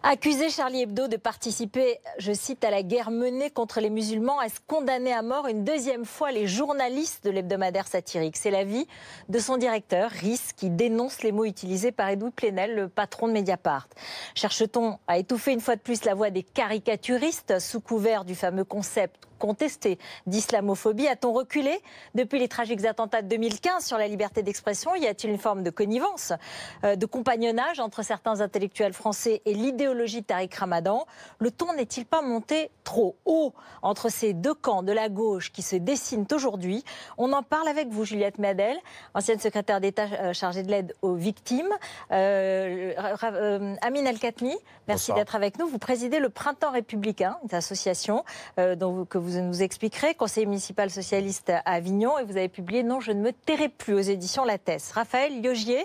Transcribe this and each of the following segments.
Accusé, Charlie Hebdo de participer, je cite, à la guerre menée contre les musulmans, est-ce condamné à mort une deuxième fois les journalistes de l'hebdomadaire satirique? C'est l'avis de son directeur, Riss, qui dénonce les mots utilisés par Edoui Plenel, le patron de Mediapart. Cherche-t-on à étouffer une fois de plus la voix des caricaturistes sous couvert du fameux concept contesté d'islamophobie? A-t-on reculé depuis les tragiques attentats de 2015 sur la liberté d'expression? Y a-t-il une forme de connivence, de compagnonnage entre certains intellectuels français et l'idéologie de Tariq Ramadan? Le ton n'est-il pas monté trop haut entre ces deux camps de la gauche qui se dessinent aujourd'hui? On en parle avec vous, Juliette Madel, ancienne secrétaire d'État chargée de l'aide aux victimes. Amine El-Khatmi, merci d'être avec nous. Vous présidez le Printemps républicain, une association que vous nous expliquerez, conseiller municipal socialiste à Avignon, et vous avez publié « Non, je ne me tairai plus » aux éditions Lattès. Raphaël Liogier,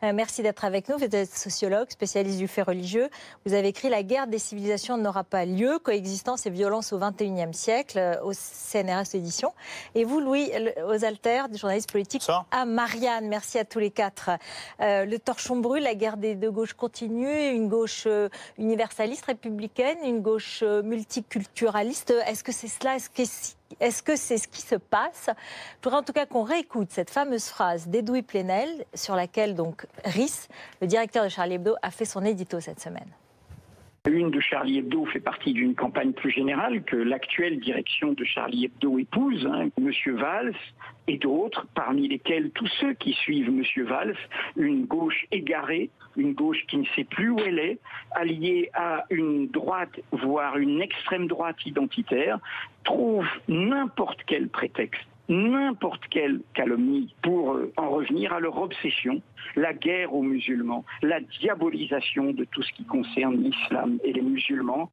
merci d'être avec nous. Vous êtes sociologue, spécialiste du fait religieux. Vous avez écrit « La guerre des civilisations n'aura pas lieu, coexistence et violence au XXIe siècle » au CNRS édition. Et vous, Louis Osalter, journaliste politique à Marianne. Merci à tous les quatre. Le torchon brûle, la guerre des deux gauches continue, une gauche universaliste, républicaine, une gauche multiculturaliste. Est-ce que c'est cela? Est-ce que c'est ce qui se passe? Je voudrais en tout cas qu'on réécoute cette fameuse phrase d'Edoui Plenel sur laquelle donc Riss, le directeur de Charlie Hebdo, a fait son édito cette semaine. Une de Charlie Hebdo fait partie d'une campagne plus générale que l'actuelle direction de Charlie Hebdo épouse, Monsieur Valls et d'autres, parmi lesquels tous ceux qui suivent Monsieur Valls, une gauche égarée, une gauche qui ne sait plus où elle est, alliée à une droite, voire une extrême droite identitaire, trouve n'importe quel prétexte, n'importe quelle calomnie pour en revenir à leur obsession, la guerre aux musulmans, la diabolisation de tout ce qui concerne l'islam et les musulmans.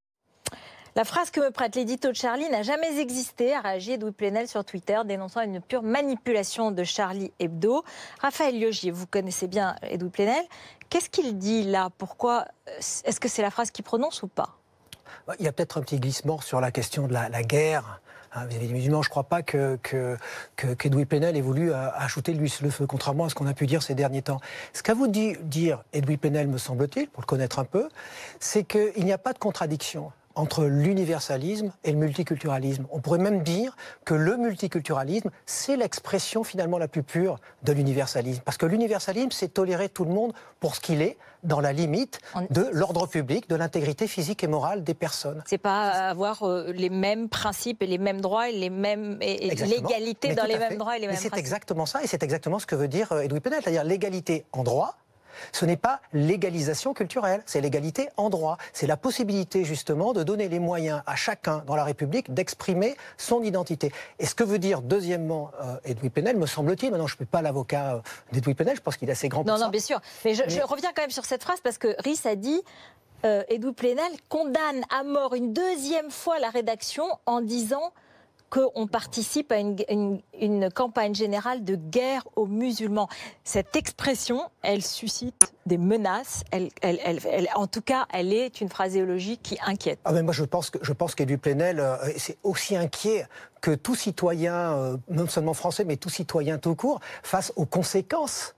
La phrase que me prête l'édito de Charlie n'a jamais existé, a réagi Edoui Plenel sur Twitter, dénonçant une pure manipulation de Charlie Hebdo. Raphaël Liogier, vous connaissez bien Edoui Plenel. Qu'est-ce qu'il dit là? Pourquoi? Est-ce que c'est la phrase qu'il prononce ou pas? Il y a peut-être un petit glissement sur la question de la guerre vis-à-vis des musulmans. Je ne crois pas qu'Edoui Plenel ait voulu ajouter de l'huile sur le feu, contrairement à ce qu'on a pu dire ces derniers temps. Ce qu'a voulu dire Edoui Plenel, me semble-t-il, pour le connaître un peu, c'est qu'il n'y a pas de contradiction entre l'universalisme et le multiculturalisme. On pourrait même dire que le multiculturalisme, c'est l'expression finalement la plus pure de l'universalisme. Parce que l'universalisme, c'est tolérer tout le monde pour ce qu'il est, dans la limite de l'ordre public, de l'intégrité physique et morale des personnes. C'est pas avoir les mêmes principes et les mêmes droits et l'égalité dans les mêmes droits et les mêmes principes. C'est exactement ça, et c'est exactement ce que veut dire Edoui Plenel, c'est-à-dire l'égalité en droit. Ce n'est pas l'égalisation culturelle, c'est l'égalité en droit. C'est la possibilité justement de donner les moyens à chacun dans la République d'exprimer son identité. Et ce que veut dire deuxièmement Edoui Plenel, me semble-t-il, maintenant je ne suis pas l'avocat d'Edoui Plenel, je pense qu'il est assez grand pour ça. Non, bien sûr. Mais je reviens quand même sur cette phrase parce que Riss a dit Edoui Plenel condamne à mort une deuxième fois la rédaction en disant qu'on participe à une campagne générale de guerre aux musulmans. Cette expression, elle suscite des menaces. En tout cas, elle est une phraséologie qui inquiète. Mais moi, je pense qu'Edoui Plenel, c'est aussi inquiet que tout citoyen, non seulement français, mais tout citoyen tout court, face aux conséquences.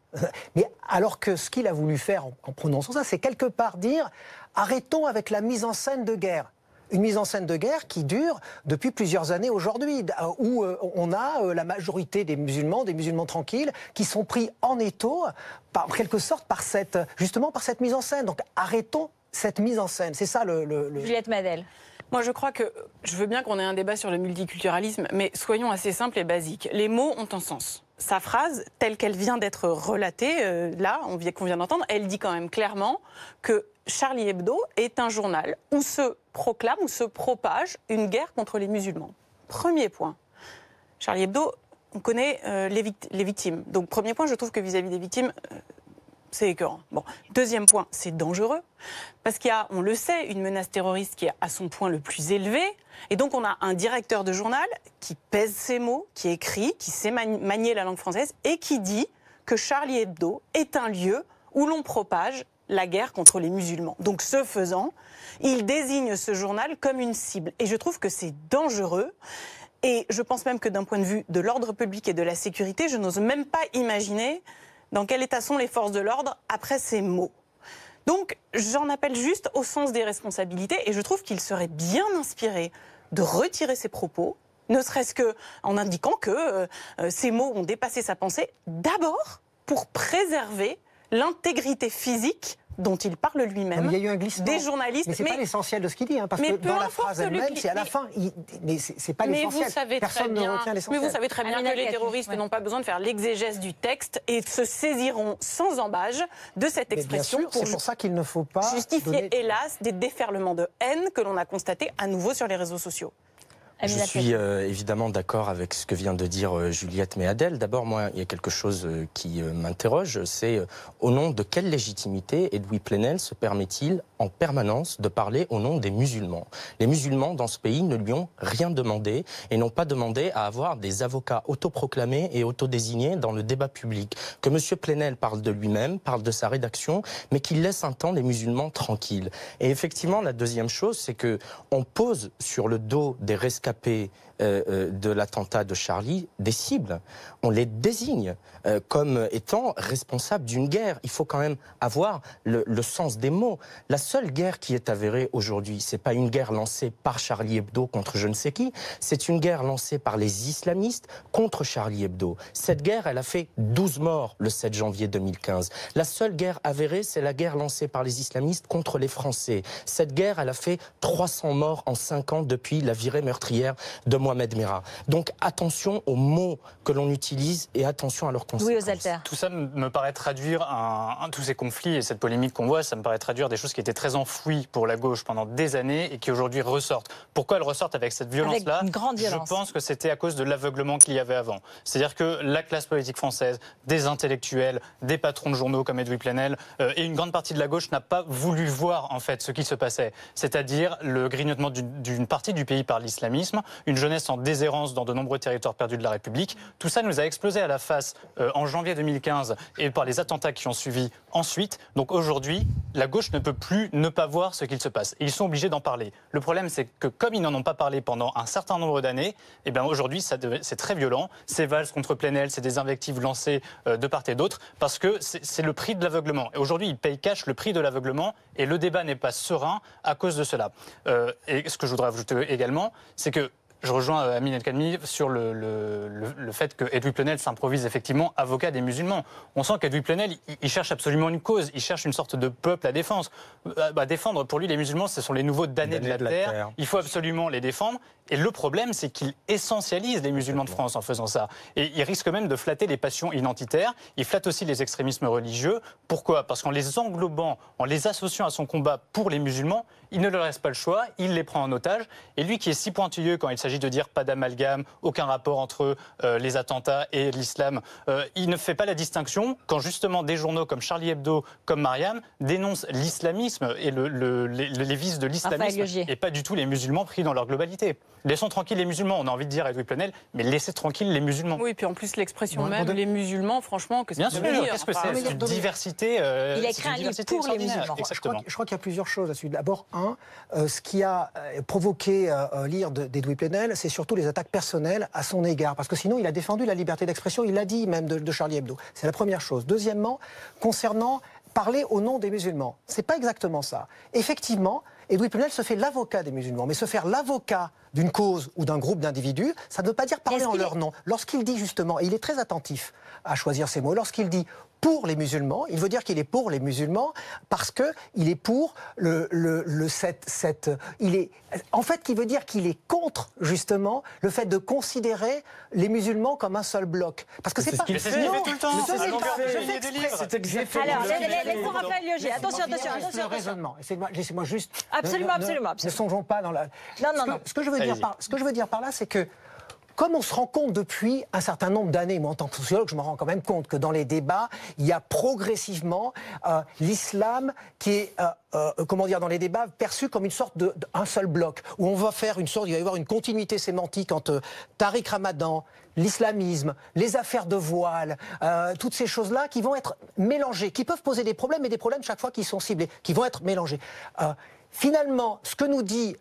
Mais alors que ce qu'il a voulu faire en prononçant ça, c'est quelque part dire arrêtons avec la mise en scène de guerre. Une mise en scène de guerre qui dure depuis plusieurs années aujourd'hui, où on a la majorité des musulmans tranquilles, qui sont pris en étau, en quelque sorte, justement par cette mise en scène. Donc arrêtons cette mise en scène. C'est ça le... Juliette Madel. Moi, je crois que je veux bien qu'on ait un débat sur le multiculturalisme, mais soyons assez simples et basiques. Les mots ont un sens. Sa phrase, telle qu'elle vient d'être relatée, là, qu'on vient d'entendre, elle dit quand même clairement que Charlie Hebdo est un journal où se proclame, où se propage une guerre contre les musulmans. Premier point. Charlie Hebdo, on connaît les victimes. Donc, premier point, je trouve que vis-à-vis des victimes, c'est écœurant. Bon. Deuxième point, c'est dangereux, parce qu'il y a, on le sait, une menace terroriste qui est à son point le plus élevé, et donc on a un directeur de journal qui pèse ses mots, qui écrit, qui sait manier la langue française, et qui dit que Charlie Hebdo est un lieu où l'on propage la guerre contre les musulmans. Donc ce faisant, il désigne ce journal comme une cible, et je trouve que c'est dangereux. Et je pense même que d'un point de vue de l'ordre public et de la sécurité, je n'ose même pas imaginer dans quel état sont les forces de l'ordre après ces mots. Donc, j'en appelle juste au sens des responsabilités et je trouve qu'il serait bien inspiré de retirer ses propos, ne serait-ce qu'en indiquant que ces mots ont dépassé sa pensée, d'abord pour préserver l'intégrité physique dont il parle lui-même, il y a eu un glissement. Des journalistes. Mais c'est pas l'essentiel de ce qu'il dit, parce que dans la phrase elle-même, c'est à la fin. Mais c'est pas l'essentiel. Personne ne retient l'essentiel. Mais vous savez très bien que les terroristes n'ont pas besoin de faire l'exégèse du texte et se saisiront sans embâge de cette expression. C'est pour ça qu'il ne faut pas justifier, hélas, des déferlements de haine que l'on a constatés à nouveau sur les réseaux sociaux. Je suis évidemment d'accord avec ce que vient de dire Juliette Méadel. D'abord, moi, il y a quelque chose qui m'interroge, c'est au nom de quelle légitimité Edoui Plenel se permet-il en permanence de parler au nom des musulmans? Les musulmans dans ce pays ne lui ont rien demandé et n'ont pas demandé à avoir des avocats autoproclamés et autodésignés dans le débat public. Que M. Plenel parle de lui-même, parle de sa rédaction, mais qu'il laisse un temps les musulmans tranquilles. Et effectivement, la deuxième chose, c'est que on pose sur le dos des rescapés de l'attentat de Charlie des cibles. On les désigne comme étant responsables d'une guerre. Il faut quand même avoir le sens des mots. La seule guerre qui est avérée aujourd'hui, c'est pas une guerre lancée par Charlie Hebdo contre je ne sais qui, c'est une guerre lancée par les islamistes contre Charlie Hebdo. Cette guerre, elle a fait 12 morts le 7 janvier 2015. La seule guerre avérée, c'est la guerre lancée par les islamistes contre les Français. Cette guerre, elle a fait 300 morts en 5 ans depuis la virée meurtrière de Mohamed Merah. Donc attention aux mots que l'on utilise et attention à leurs conséquences. Oui, aux altères. Tout ça me paraît traduire tous ces conflits et cette polémique qu'on voit, ça me paraît traduire des choses qui étaient très enfouies pour la gauche pendant des années et qui aujourd'hui ressortent. Pourquoi elles ressortent avec cette violence-là? Avec une grande violence. Je pense que c'était à cause de l'aveuglement qu'il y avait avant. C'est-à-dire que la classe politique française, des intellectuels, des patrons de journaux comme Edoui Plenel et une grande partie de la gauche n'a pas voulu voir en fait ce qui se passait. C'est-à-dire le grignotement d'une partie du pays par l'islamisme, une jeunesse en déshérence dans de nombreux territoires perdus de la République. Tout ça nous a explosé à la face en janvier 2015 et par les attentats qui ont suivi ensuite. Donc aujourd'hui, la gauche ne peut plus ne pas voir ce qu'il se passe. Et ils sont obligés d'en parler. Le problème, c'est que comme ils n'en ont pas parlé pendant un certain nombre d'années, eh bien aujourd'hui, c'est très violent. C'est Valls contre Plenel, c'est des invectives lancées de part et d'autre, parce que c'est le prix de l'aveuglement. Et aujourd'hui, ils payent cash le prix de l'aveuglement, et le débat n'est pas serein à cause de cela. Et ce que je voudrais ajouter également, c'est que je rejoins Amine El-Khalmi sur le fait que Edoui Plenel s'improvise effectivement avocat des musulmans. On sent qu'Edoui Plenel, il cherche absolument une cause, il cherche une sorte de peuple à défendre. Défendre, pour lui, les musulmans, ce sont les nouveaux damnés de la terre. Il faut absolument les défendre. Et le problème, c'est qu'il essentialise les musulmans de France en faisant ça. Et il risque même de flatter les passions identitaires. Il flatte aussi les extrémismes religieux. Pourquoi? Parce qu'en les englobant, en les associant à son combat pour les musulmans, il ne leur laisse pas le choix, il les prend en otage. Et lui qui est si pointilleux quand il s'agit de dire pas d'amalgame, aucun rapport entre les attentats et l'islam, il ne fait pas la distinction quand justement des journaux comme Charlie Hebdo, comme Mariam, dénoncent l'islamisme et les vices de l'islamisme et pas du tout les musulmans pris dans leur globalité. Laissons tranquilles les musulmans, on a envie de dire à Edoui Plenel, mais laissez tranquilles les musulmans. Oui, puis en plus l'expression même, les musulmans, franchement, que c'est bien sûr, qu'est-ce que c'est? C'est une diversité. Il a écrit un livre pour les musulmans. Je crois qu'il y a plusieurs choses là-dessus. D'abord, ce qui a provoqué l'ire d'Edoui Plenel, c'est surtout les attaques personnelles à son égard. Parce que sinon, il a défendu la liberté d'expression, il l'a dit même de Charlie Hebdo. C'est la première chose. Deuxièmement, concernant parler au nom des musulmans. C'est pas exactement ça. Effectivement, Edoui Plenel se fait l'avocat des musulmans. Mais se faire l'avocat d'une cause ou d'un groupe d'individus, ça ne veut pas dire parler en leur nom. Lorsqu'il dit justement, et il est très attentif à choisir ses mots, lorsqu'il dit pour les musulmans, il veut dire qu'il est pour les musulmans parce que il est pour en fait, qui veut dire qu'il est contre justement le fait de considérer les musulmans comme un seul bloc. Parce que c'est pas. C'est ce qu'il fait tout le temps. Alors, laissons Raphaël Lioger. Attention. Laissez-moi juste. Absolument. Ne songeons pas dans la. Non. Ce que je veux dire par là, c'est que comme on se rend compte depuis un certain nombre d'années, moi en tant que sociologue, je me rends quand même compte que dans les débats, il y a progressivement l'islam qui est, dans les débats, perçu comme une sorte d'un seul bloc, où on va faire il va y avoir une continuité sémantique entre Tariq Ramadan, l'islamisme, les affaires de voile, toutes ces choses-là qui vont être mélangées, qui peuvent poser des problèmes, mais des problèmes chaque fois qui sont ciblés, qui vont être mélangés. Finalement, ce que nous dit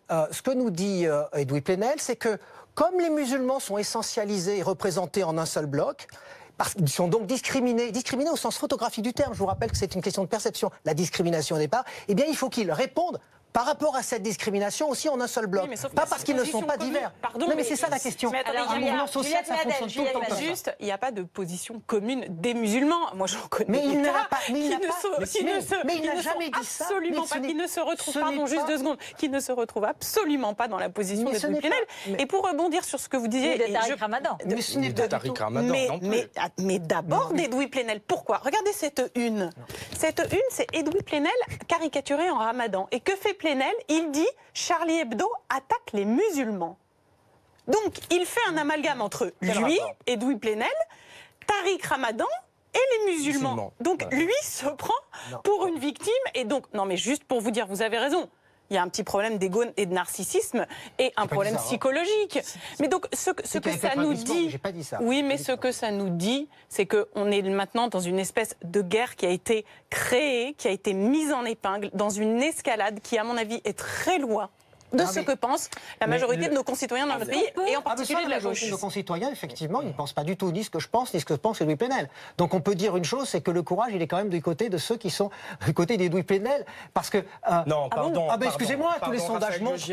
Edoui Plenel, c'est que comme les musulmans sont essentialisés et représentés en un seul bloc, parce qu'ils sont donc discriminés au sens photographique du terme. Je vous rappelle que c'est une question de perception, la discrimination au départ. Eh bien, il faut qu'ils répondent par rapport à cette discrimination aussi en un seul bloc. Oui, pas parce qu'ils ne sont pas divers. Pardon, non, mais c'est ça la question. Mais attendez, un mouvement social, ça fonctionne tout le temps comme ça. Juste, il n'y a pas de position commune des musulmans. Moi, j'en connais mais il des n'a cas pas, mais il n'a qui ne jamais dit ça. Absolument pas, qui ne se retrouvent, pardon, juste 2 secondes, qui ne se retrouvent absolument pas dans la position de Louis Plenel. Et pour rebondir sur ce que vous disiez, de Tariq Ramadan. Mais ce n'est pas Tariq Ramadan non plus. Mais d'abord d'Edoui Plenel. Pourquoi? Regardez cette une. Cette une, c'est Edoui Plenel caricaturé en Ramadan. Et que fait Plenel? Il dit Charlie Hebdo attaque les musulmans. Donc, il fait un amalgame entre lui, Edoui Plenel, Tariq Ramadan et les musulmans. Donc, lui se prend pour une victime. Et donc, non mais juste pour vous dire, vous avez raison. Il y a un petit problème d'ego et de narcissisme et un problème psychologique. Mais donc, ce que ça nous dit, oui, mais ce que ça nous dit, c'est qu'on est maintenant dans une espèce de guerre qui a été créée, qui a été mise en épingle, dans une escalade qui, à mon avis, est très loin de ce que pense la majorité de nos concitoyens dans notre pays, et en particulier de la gauche. Nos concitoyens, effectivement, ils ne pensent pas du tout ni ce que je pense, ni ce que pense Edoui Plenel. Donc on peut dire une chose, c'est que le courage, il est quand même du côté de ceux qui sont du côté d'Edoui Plenel, parce que... non, pardon. Excusez-moi, tous les sondages montrent que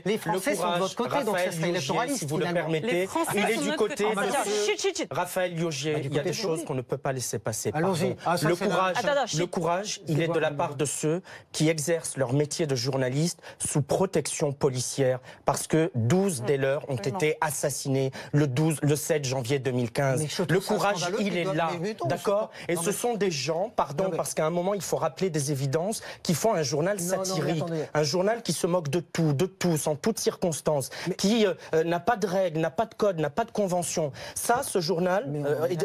les Français sont de votre côté, donc ça serait électoraliste. Si vous le permettez, il est du côté de Raphaël Liogier. Il y a des choses qu'on ne peut pas laisser passer. Allons-y. Le courage, il est de la part de ceux qui exercent leur métier de journaliste sous protection policière, parce que 12 des leurs ont été assassinés le 7 janvier 2015. Le courage, il est là, d'accord? Et ce sont des gens, pardon, parce qu'à un moment, il faut rappeler des évidences, qui font un journal satirique, un journal qui se moque de tout, de tous, en toutes circonstances, qui n'a pas de règles, n'a pas de code, n'a pas de convention. Ça, ce journal,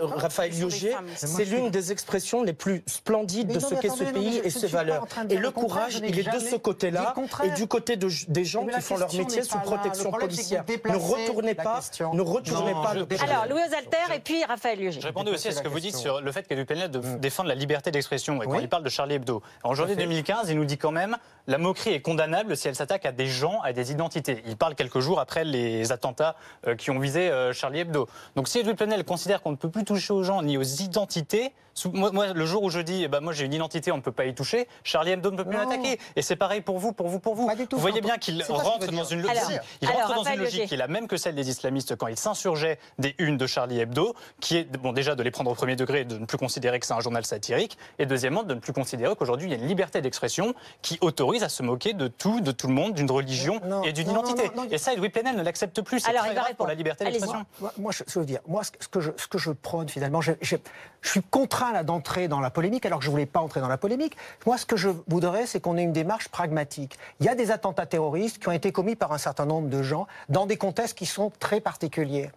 Raphaël Liogier, c'est l'une des expressions les plus splendides de ce qu'est ce pays et ses valeurs. Et le courage, il est de ce côté-là et du côté des gens qui font leur métier sous protection policière. Ne retournez pas le problème. Alors, Louis Alter et puis Raphaël Liogier. Je répondais aussi à ce que vous dites sur le fait qu'Edoui Plenel défende la liberté d'expression. Et quand il parle de Charlie Hebdo, en janvier 2015, il nous dit quand même la moquerie est condamnable si elle s'attaque à des gens, à des identités. Il parle quelques jours après les attentats qui ont visé Charlie Hebdo. Donc si Edoui Plenel considère qu'on ne peut plus toucher aux gens ni aux identités, moi le jour où je dis moi j'ai une identité, on ne peut pas y toucher, Charlie Hebdo ne peut plus l'attaquer. Et c'est pareil pour vous. Vous voyez bien qu'il rentre dans une logique qui est la même que celle des islamistes quand ils s'insurgeaient des unes de Charlie Hebdo, qui est déjà de les prendre au premier degré, de ne plus considérer que c'est un journal satirique, et deuxièmement de ne plus considérer qu'aujourd'hui il y a une liberté d'expression qui autorise à se moquer de tout le monde, d'une religion et d'une identité. Et ça, Edoui Plenel ne l'accepte plus. C'est très grave pour la liberté d'expression. Moi, je veux dire, ce que je prône finalement, je suis contraint là d'entrer dans la polémique alors que je ne voulais pas entrer dans la polémique. Moi, ce que je voudrais, c'est qu'on ait une démarche pragmatique. Il y a des attentats terroristes qui ont été commis par un certain nombre de gens dans des contextes qui sont très particuliers.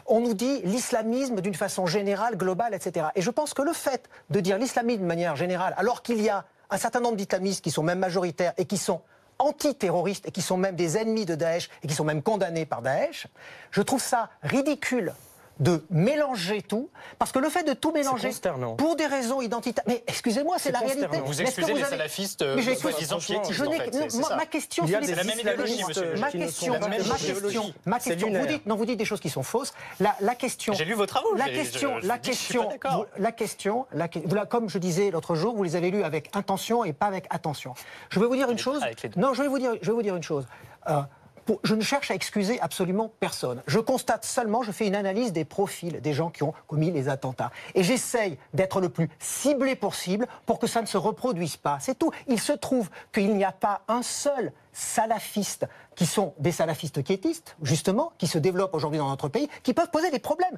On nous dit l'islamisme d'une façon générale, globale, etc. Et je pense que le fait de dire l'islamisme de manière générale, alors qu'il y a un certain nombre d'islamistes qui sont même majoritaires et qui sont antiterroristes et qui sont même des ennemis de Daesh et qui sont même condamnés par Daesh, je trouve ça ridicule de mélanger tout, parce que le fait de tout mélanger pour des raisons identitaires... Mais excusez-moi, c'est la réalité. Vous excusez les salafistes soi-disant piétistes, en fait. Ma question, c'est la même idéologie, monsieur. Ma question, vous dites des choses qui sont fausses. La question... J'ai lu vos travaux. Comme je disais l'autre jour, vous les avez lus avec intention et pas avec attention. Je vais vous dire une chose. Non, je vais vous dire une chose. Je ne cherche à excuser absolument personne. Je constate seulement, je fais une analyse des profils des gens qui ont commis les attentats. Et j'essaye d'être le plus ciblé possible pour que ça ne se reproduise pas. C'est tout. Il se trouve qu'il n'y a pas un seul salafiste qui sont des salafistes quiétistes, justement, qui se développent aujourd'hui dans notre pays, qui peuvent poser des problèmes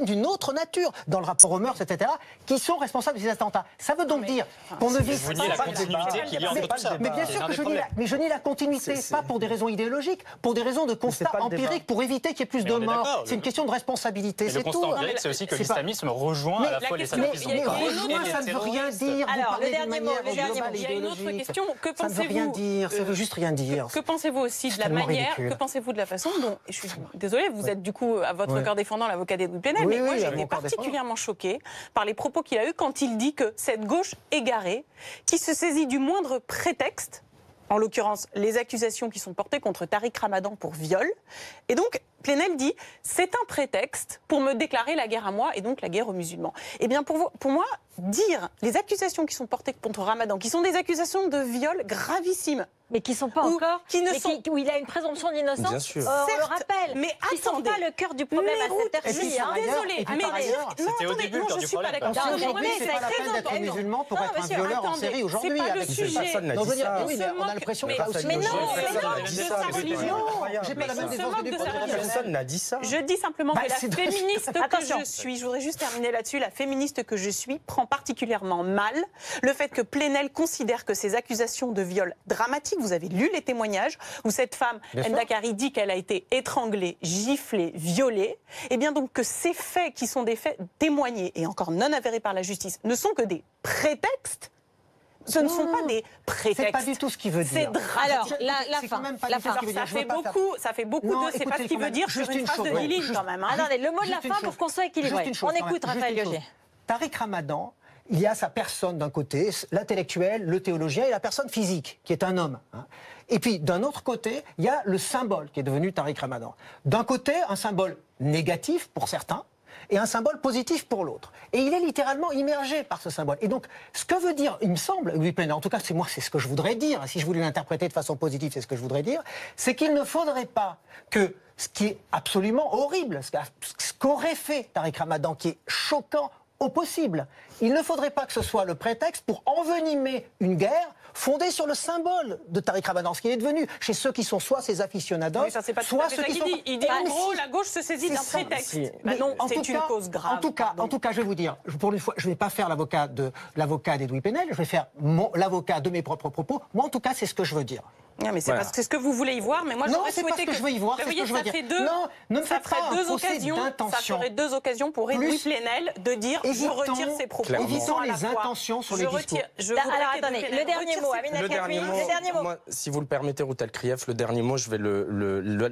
d'une autre nature, dans le rapport aux mœurs, etc., qui sont responsables de ces attentats. Ça veut donc dire qu'on ne vise pas... la continuité qu'il y a entre tout ça. Mais bien sûr que je nie la continuité, pas pour des raisons idéologiques, pour des raisons de constat empirique, pour éviter qu'il y ait plus de morts. C'est une question de responsabilité, c'est tout. Le constat empirique, c'est aussi que l'islamisme rejoint à la fois les salafistes. Mais rejoint, ça ne veut rien dire. Alors, le dernier mot, il y a une autre question. Ça ne veut rien dire, ça veut juste rien dire. Que pensez-vous aussi de la manière, que pensez-vous de la façon dont, je suis désolée, vous êtes du coup à votre cœur défendant l'avocat d'Edoui Plenel, mais moi j'ai été particulièrement choquée par les propos qu'il a eus quand il dit que cette gauche égarée, qui se saisit du moindre prétexte, en l'occurrence les accusations qui sont portées contre Tariq Ramadan pour viol, et donc Plenel dit c'est un prétexte pour me déclarer la guerre à moi et donc la guerre aux musulmans. Eh bien pour moi, dire les accusations qui sont portées contre Ramadan, qui sont des accusations de viol gravissimes, mais qui ne sont pas encore, où il a une présomption d'innocence, bien sûr. on le rappelle, mais qui ne sont pas le cœur du problème à cette heure-ci. Désolée, mais c'était au début le cœur du problème. C'est pas la peine d'être musulman pour être un violeur en série aujourd'hui. C'est pas le sujet. Personne n'a dit ça. Oui, mais on a l'impression que Mais non, Personne n'a dit ça. Je dis simplement que la féministe que je suis, je voudrais juste terminer là-dessus, la féministe que je suis prend particulièrement mal le fait que Plenel considère que ces accusations de viol dramatiques, vous avez lu les témoignages, où cette femme, Enda Kari, dit qu'elle a été étranglée, giflée, violée, et bien donc que ces faits qui sont des faits témoignés et encore non avérés par la justice ne sont que des prétextes. Ce ne sont pas des prétextes. C'est pas du tout ce qu'il veut dire. C'est dramatique. Alors, la fin. Ça fait beaucoup de... C'est pas ce qu'il veut dire sur une phrase de Liline, quand même. Attendez, le mot de la fin pour qu'on soit équilibré. On écoute Raphaël Liogé. Tariq Ramadan, il y a sa personne d'un côté, l'intellectuel, le théologien, et la personne physique, qui est un homme. Et puis, d'un autre côté, il y a le symbole qui est devenu Tariq Ramadan. D'un côté, un symbole négatif pour certains, et un symbole positif pour l'autre. Et il est littéralement immergé par ce symbole. Et donc, ce que veut dire, il me semble, Louis Plenel, en tout cas, c'est ce que je voudrais dire, si je voulais l'interpréter de façon positive, c'est ce que je voudrais dire, c'est qu'il ne faudrait pas que ce qui est absolument horrible, ce qu'aurait fait Tariq Ramadan, qui est choquant au possible, il ne faudrait pas que ce soit le prétexte pour envenimer une guerre fondée sur le symbole de Tariq Ramadan, ce qui est devenu chez ceux qui sont soit ses aficionados, soit ceux qui sont... Il dit en gros, la gauche se saisit d'un prétexte. Non, c'est une cause grave. En tout cas, je vais vous dire, pour une fois, je ne vais pas faire l'avocat d'Edoui Plenel, je vais faire l'avocat de mes propres propos. Moi, en tout cas, c'est ce que je veux dire. Non, mais c'est ce que vous voulez y voir, mais moi j'aurais souhaité que... Non, c'est pas ce que je veux y voir, c'est ce que je veux dire. Non, ne me faites pas un procès d'intention. Ça ferait deux occasions pour Edoui Plenel de dire je retire ses propos. Évitons les intentions sur les discours. Alors attendez, le dernier mot, le dernier mot. Moi, si vous le permettez, Ruth El-Krief, le dernier mot, je vais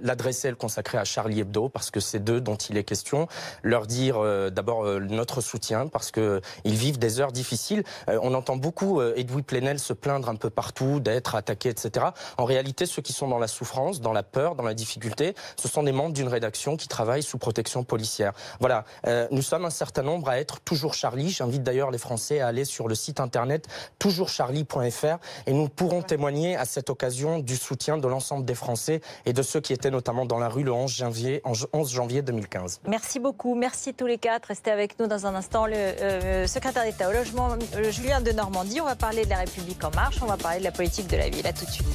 l'adresser et le consacrer à Charlie Hebdo, parce que c'est d'eux dont il est question. Leur dire d'abord notre soutien, parce qu'ils vivent des heures difficiles. On entend beaucoup Edoui Plenel se plaindre un peu partout, d'être attaqué, etc. En réalité, ceux qui sont dans la souffrance, dans la peur, dans la difficulté, ce sont des membres d'une rédaction qui travaille sous protection policière. Voilà, nous sommes un certain nombre à être toujours Charlie. J'invite d'ailleurs les Français à aller sur le site internet toujourscharlie.fr et nous pourrons témoigner à cette occasion du soutien de l'ensemble des Français et de ceux qui étaient notamment dans la rue le 11 janvier 2015. Merci beaucoup, merci tous les quatre. Restez avec nous dans un instant. Le secrétaire d'État au logement, Julien Denormandie. On va parler de la République en marche, on va parler de la politique de la ville. À tout de suite.